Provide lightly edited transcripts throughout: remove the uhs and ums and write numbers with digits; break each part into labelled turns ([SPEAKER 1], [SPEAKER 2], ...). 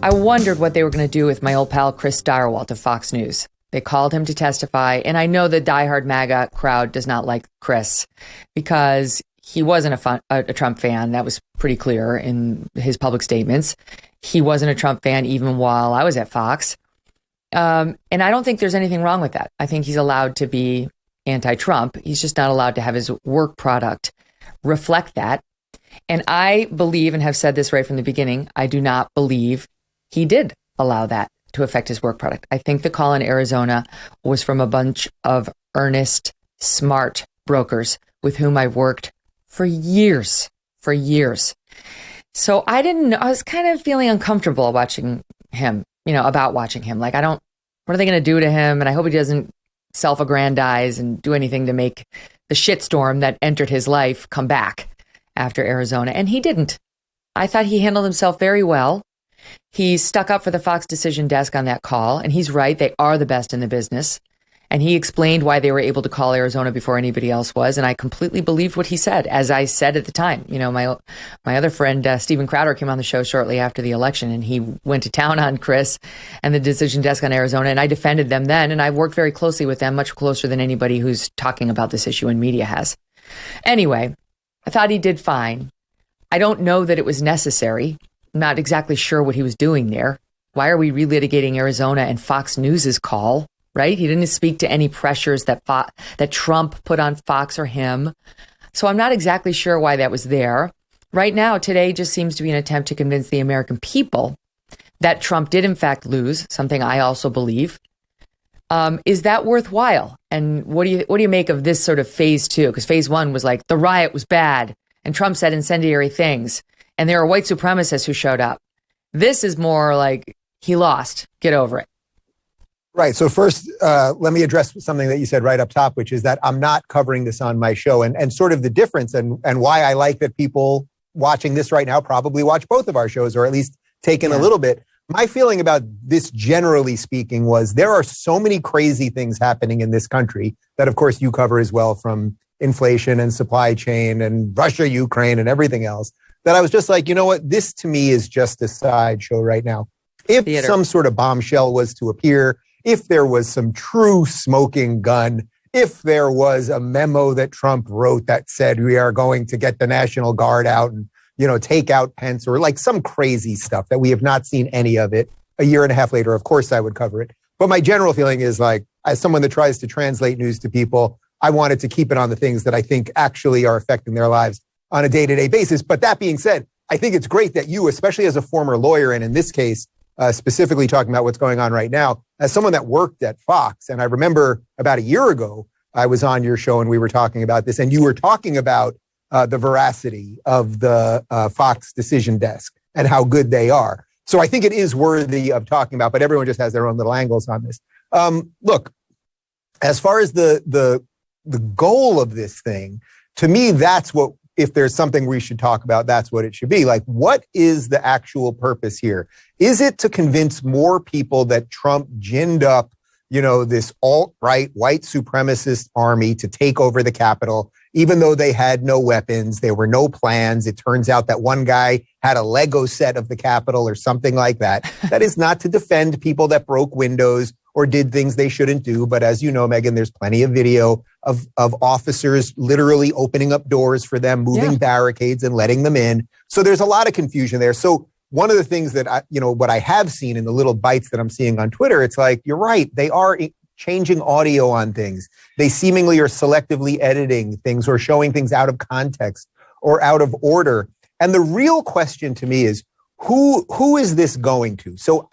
[SPEAKER 1] I wondered what they were going to do with my old pal Chris Stirewalt of Fox News. They called him to testify, and I know the diehard MAGA crowd does not like Chris because he wasn't a Trump fan. That was pretty clear in his public statements. He wasn't a Trump fan even while I was at Fox. And I don't think there's anything wrong with that. I think he's allowed to be anti-Trump. He's just not allowed to have his work product reflect that. And I believe, and have said this right from the beginning, I do not believe he did allow that to affect his work product. I think the call in Arizona was from a bunch of earnest, smart brokers with whom I've worked for years. So I was kind of feeling uncomfortable watching him, about watching him. Like, what are they going to do to him? And I hope he doesn't self-aggrandize and do anything to make the shitstorm that entered his life come back after Arizona. And he didn't. I thought he handled himself very well. He stuck up for the Fox decision desk on that call. And he's right. They are the best in the business. And he explained why they were able to call Arizona before anybody else was. And I completely believed what he said, as I said at the time. My other friend, Steven Crowder, came on the show shortly after the election, and he went to town on Chris and the decision desk on Arizona. And I defended them then. And I worked very closely with them, much closer than anybody who's talking about this issue in media has. Anyway, I thought he did fine. I don't know that it was necessary. I'm not exactly sure what he was doing there. Why are we relitigating Arizona and Fox News's call? Right? He didn't speak to any pressures that Trump put on Fox or him. So I'm not exactly sure why that was there. Right now, today just seems to be an attempt to convince the American people that Trump did in fact lose, something I also believe. Is that worthwhile? And what do you make of this sort of phase two? Because phase one was like the riot was bad and Trump said incendiary things and there are white supremacists who showed up. This is more like he lost. Get over it.
[SPEAKER 2] Right. So first, let me address something that you said right up top, which is that I'm not covering this on my show and sort of the difference and why I like that people watching this right now probably watch both of our shows or at least take in a little bit. My feeling about this, generally speaking, was there are so many crazy things happening in this country that, of course, you cover as well, from inflation and supply chain and Russia, Ukraine and everything else, that I was just like, you know what? This to me is just a sideshow right now. If some sort of bombshell was to appear, if there was some true smoking gun, if there was a memo that Trump wrote that said we are going to get the National Guard out and, take out Pence, or like some crazy stuff that we have not seen any of it, a year and a half later, of course I would cover it. But my general feeling is, like, as someone that tries to translate news to people, I wanted to keep it on the things that I think actually are affecting their lives on a day-to-day basis. But that being said, I think it's great that you, especially as a former lawyer, and in this case, specifically talking about what's going on right now, as someone that worked at Fox, and I remember about a year ago, I was on your show and we were talking about this, and you were talking about the veracity of the Fox decision desk and how good they are. So I think it is worthy of talking about, but everyone just has their own little angles on this. Look, as far as the goal of this thing, to me, that's what, if there's something we should talk about, that's what it should be. Like, what is the actual purpose here? Is it to convince more people that Trump ginned up, this alt-right white supremacist army to take over the Capitol, even though they had no weapons, there were no plans? It turns out that one guy had a Lego set of the Capitol or something like that. That is not to defend people that broke windows or did things they shouldn't do. But as you know, Megyn, there's plenty of video of officers literally opening up doors for them, moving barricades and letting them in. So there's a lot of confusion there. So one of the things that what I have seen in the little bites that I'm seeing on Twitter, it's like, you're right. They are changing audio on things. They seemingly are selectively editing things or showing things out of context or out of order. And the real question to me is, who is this going to? So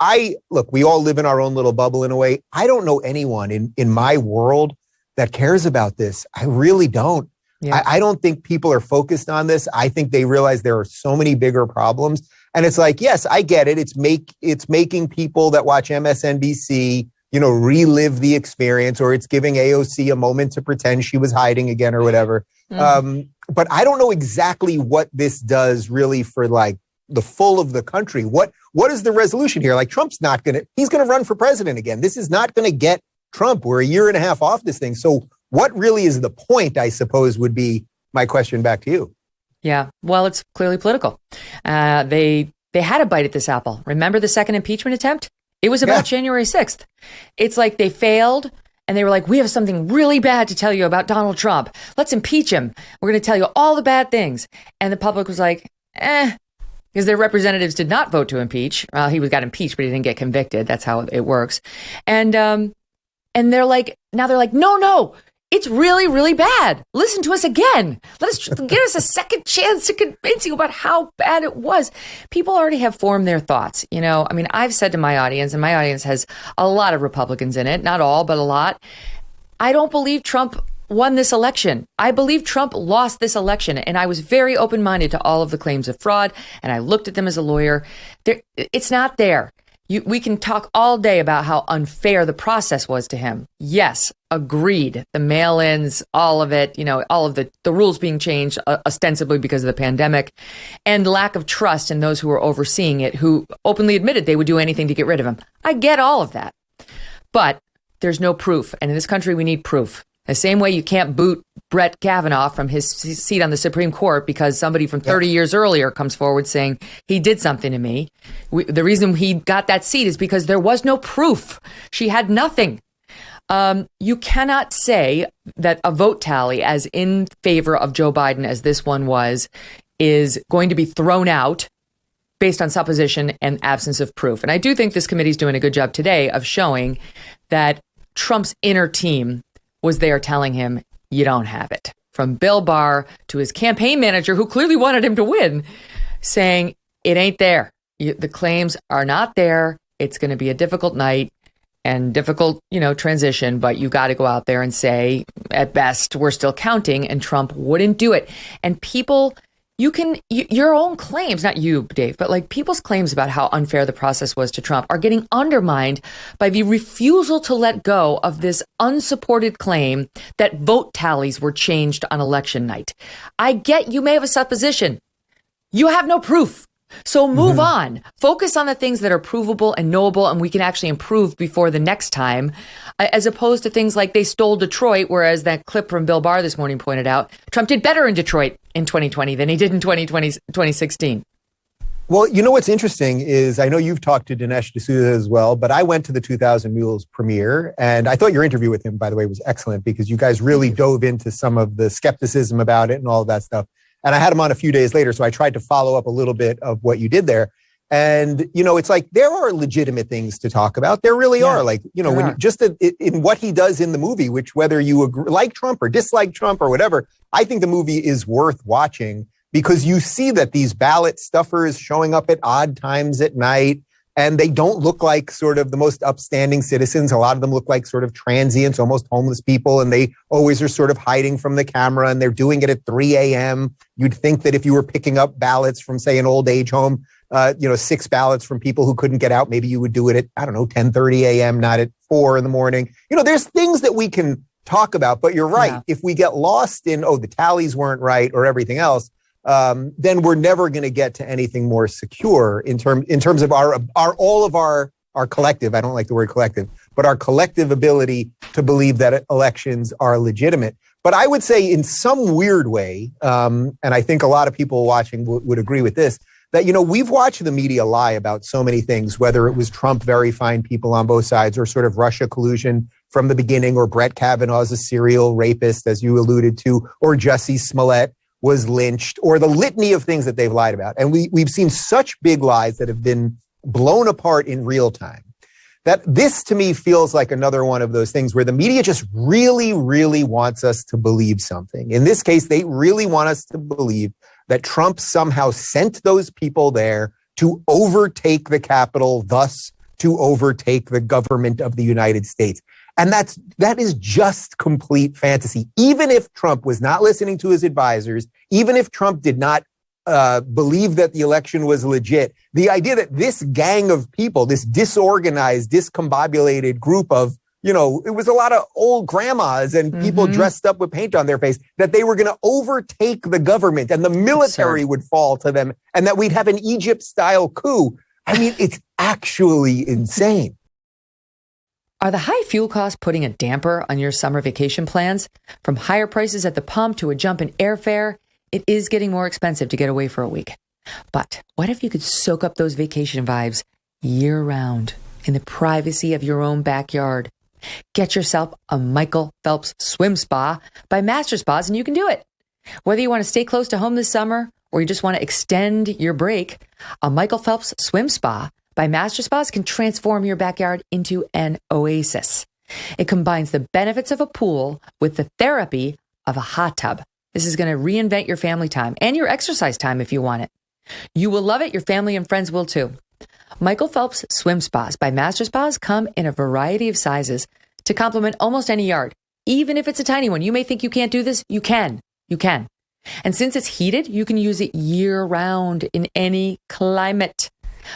[SPEAKER 2] we all live in our own little bubble in a way. I don't know anyone in my world that cares about this. I really don't. Yeah. I don't think people are focused on this. I think they realize there are so many bigger problems. And it's like, yes, I get it. It's making people that watch MSNBC, relive the experience, or it's giving AOC a moment to pretend she was hiding again or whatever. Mm-hmm. But I don't know exactly what this does really for, like, the full of the country. What is the resolution here? Like, Trump's he's going to run for president again. This is not going to get Trump. We're a year and a half off this thing. So what really is the point, I suppose, would be my question back to you.
[SPEAKER 1] Yeah, well, it's clearly political. They they had a bite at this apple. Remember the second impeachment attempt? It was about January 6th. It's like they failed and they were like, we have something really bad to tell you about Donald Trump. Let's impeach him. We're going to tell you all the bad things. And the public was like, because their representatives did not vote to impeach. Well, he got impeached, but he didn't get convicted. That's how it works. And they're like, no, it's really, really bad. Listen to us again. Give us a second chance to convince you about how bad it was. People already have formed their thoughts. I mean, I've said to my audience, and my audience has a lot of Republicans in it, not all, but a lot. I don't believe Trump won this election. I believe Trump lost this election. And I was very open-minded to all of the claims of fraud. And I looked at them as a lawyer. It's not there. We can talk all day about how unfair the process was to him. Yes, agreed. The mail-ins, all of it, all of the rules being changed ostensibly because of the pandemic, and lack of trust in those who were overseeing it, who openly admitted they would do anything to get rid of him. I get all of that. But there's no proof. And in this country, we need proof. The same way you can't boot Brett Kavanaugh from his seat on the Supreme Court because somebody from 30 years earlier comes forward saying he did something to me. The reason he got that seat is because there was no proof. She had nothing. You cannot say that a vote tally as in favor of Joe Biden as this one was is going to be thrown out based on supposition and absence of proof. And I do think this committee is doing a good job today of showing that Trump's inner team was there telling him, you don't have it. From Bill Barr to his campaign manager, who clearly wanted him to win, saying, it ain't there. The claims are not there. It's going to be a difficult night and difficult, transition, but you got to go out there and say, at best, we're still counting, and Trump wouldn't do it. And people, your own claims, not you, Dave, but like people's claims about how unfair the process was to Trump are getting undermined by the refusal to let go of this unsupported claim that vote tallies were changed on election night. I get you may have a supposition. You have no proof. So move on. Focus on the things that are provable and knowable, and we can actually improve before the next time, as opposed to things like they stole Detroit, whereas that clip from Bill Barr this morning pointed out, Trump did better in Detroit in 2020 than he did in 2016.
[SPEAKER 2] Well, what's interesting is I know you've talked to Dinesh D'Souza as well, but I went to the 2000 Mules premiere, and I thought your interview with him, by the way, was excellent because you guys really dove into some of the skepticism about it and all of that stuff. And I had him on a few days later, so I tried to follow up a little bit of what you did there. And, it's like there are legitimate things to talk about. There really are. Like, when just in what he does in the movie, which whether you agree, like Trump or dislike Trump or whatever, I think the movie is worth watching because you see that these ballot stuffers showing up at odd times at night, and they don't look like sort of the most upstanding citizens. A lot of them look like sort of transients, almost homeless people, and they always are sort of hiding from the camera, and they're doing it at 3 a.m. You'd think that if you were picking up ballots from, say, an old age home, 6 ballots from people who couldn't get out, maybe you would do it at, 10:30 a.m., not at 4 in the morning. There's things that we can talk about, but you're right. Yeah. If we get lost in, the tallies weren't right or everything else, then we're never going to get to anything more secure in terms of our collective. I don't like the word collective, but our collective ability to believe that elections are legitimate. But I would say in some weird way, and I think a lot of people watching would agree with this, that, we've watched the media lie about so many things, whether it was Trump verifying people on both sides or sort of Russia collusion from the beginning, or Brett Kavanaugh's a serial rapist, as you alluded to, or Jussie Smollett was lynched, or the litany of things that they've lied about. And we've seen such big lies that have been blown apart in real time that this to me feels like another one of those things where the media just really, really wants us to believe something. In this case, they really want us to believe that Trump somehow sent those people there to overtake the Capitol, thus to overtake the government of the United States. And that is just complete fantasy. Even if Trump was not listening to his advisors, even if Trump did not believe that the election was legit, the idea that this gang of people, this disorganized, discombobulated group of, it was a lot of old grandmas and people dressed up with paint on their face, that they were going to overtake the government and the military would fall to them and that we'd have an Egypt-style coup. I mean, it's actually insane.
[SPEAKER 1] Are the high fuel costs putting a damper on your summer vacation plans? From higher prices at the pump to a jump in airfare, it is getting more expensive to get away for a week. But what if you could soak up those vacation vibes year round in the privacy of your own backyard? Get yourself a Michael Phelps swim spa by Master Spas, and you can do it. Whether you want to stay close to home this summer or you just want to extend your break, a Michael Phelps swim spa by Master Spas can transform your backyard into an oasis. It combines the benefits of a pool with the therapy of a hot tub. This is going to reinvent your family time and your exercise time if you want it. You will love it. Your family and friends will too. Michael Phelps swim spas by Master Spas come in a variety of sizes to complement almost any yard. Even if it's a tiny one, you may think you can't do this. You can. You can. And since it's heated, you can use it year round in any climate.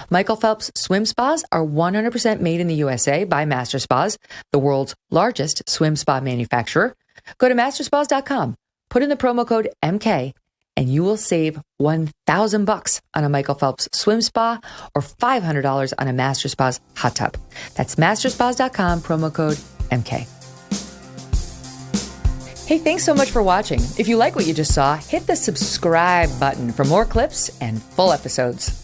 [SPEAKER 1] Michael Phelps swim spas are 100% made in the USA by Master Spas, the world's largest swim spa manufacturer. Go to masterspas.com, put in the promo code MK, and you will save $1,000 on a Michael Phelps swim spa or $500 on a Master Spas hot tub. That's masterspas.com, promo code MK. Hey, thanks so much for watching. If you like what you just saw, hit the subscribe button for more clips and full episodes.